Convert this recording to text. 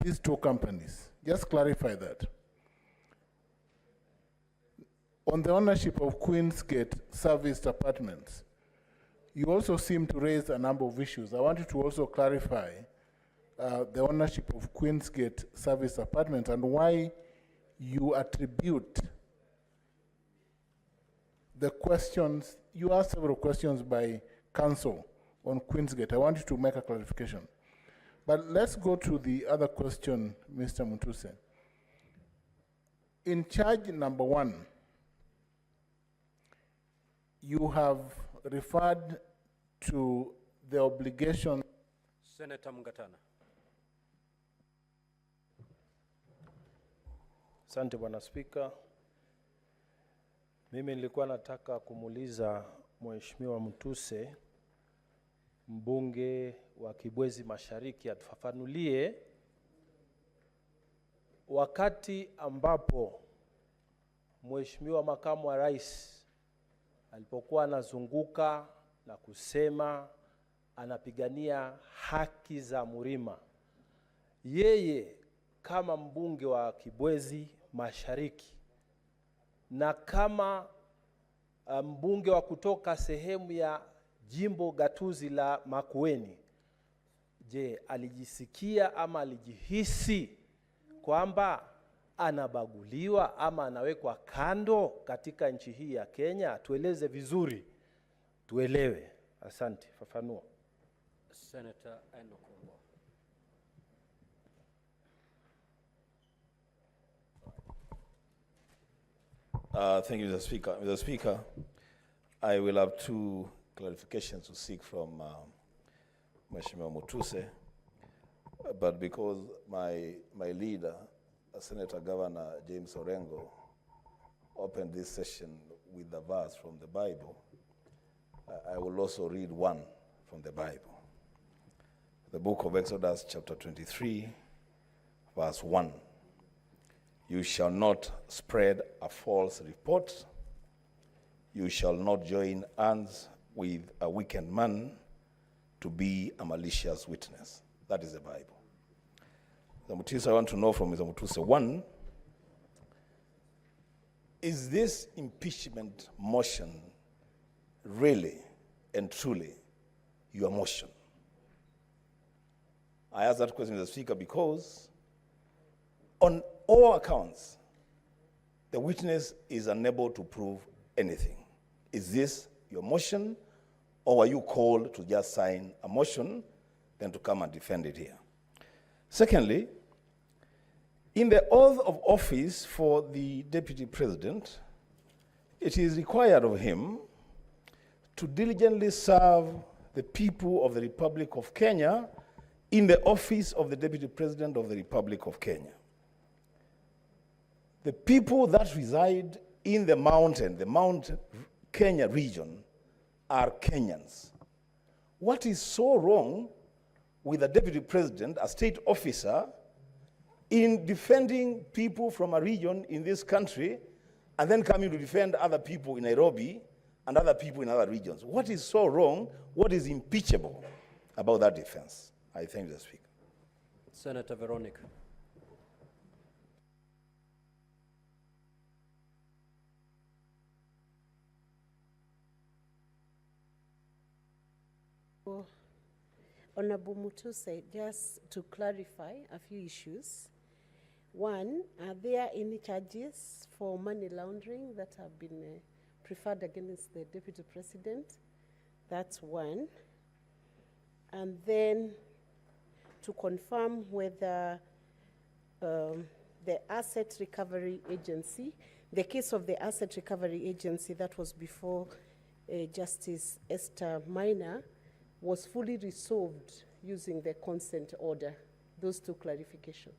these two companies. Just clarify that. On the ownership of Queensgate Serviced Apartments, you also seem to raise a number of issues. I want you to also clarify the ownership of Queensgate Serviced Apartments and why you attribute the questions. You asked several questions by counsel on Queensgate. I want you to make a clarification. But let's go to the other question, Mr. Mutuse. In charge number 1, you have referred to the obligation. Senator Mungatana. Asante Bwana Spika. Mimi nilikuwa nataka kumuuliza Mheshimiwa Mutuse, mbunge wa Kibwezi Mashariki, atufafanulie wakati ambapo Mheshimiwa Makamu wa Rais alipokuwa anazunguka na kusema anapigania haki za Mrima, yeye kama mbunge wa Kibwezi Mashariki na kama mbunge wa kutoka sehemu ya jimbo gatuzi la Makueni, je, alijisikia ama alijihisi kwamba anabaguliwa ama anawekwa kando katika nchi hii ya Kenya? Tueleze vizuri, tuelewe. Asante, fafanua. Senator Enock Wambua. Thank you, Mr. Speaker. Mr. Speaker, I will have two clarifications to seek from Mheshimiwa Mutuse, but because my leader, Senator Governor James Orengo, opened this session with the verse from the Bible, I will also read one from the Bible. The book of Exodus, chapter 23, verse 1. You shall not spread a false report. You shall not join hands with a wicked man to be a malicious witness. That is the Bible. The Mutuse, I want to know from Mr. Mutuse, 1, is this impeachment motion really and truly your motion? I ask that question, Mr. Speaker, because on all accounts, the witness is unable to prove anything. Is this your motion, or are you called to just sign a motion, then to come and defend it here? Secondly, in the oath of office for the Deputy President, it is required of him to diligently serve the people of the Republic of Kenya in the office of the Deputy President of the Republic of Kenya. The people that reside in the Mount Kenya region are Kenyans. What is so wrong with a Deputy President, a state officer, in defending people from a region in this country and then coming to defend other people in Nairobi and other people in other regions? What is so wrong? What is impeachable about that defense? I thank the Speaker. Senator Veronica. Honorable Mutuse, just to clarify a few issues. 1, are there any charges for money laundering that have been preferred against the Deputy President? That's 1. And then to confirm whether the Asset Recovery Agency, the case of the Asset Recovery Agency that was before Justice Esther Minor, was fully resolved using the consent order. Those two clarifications.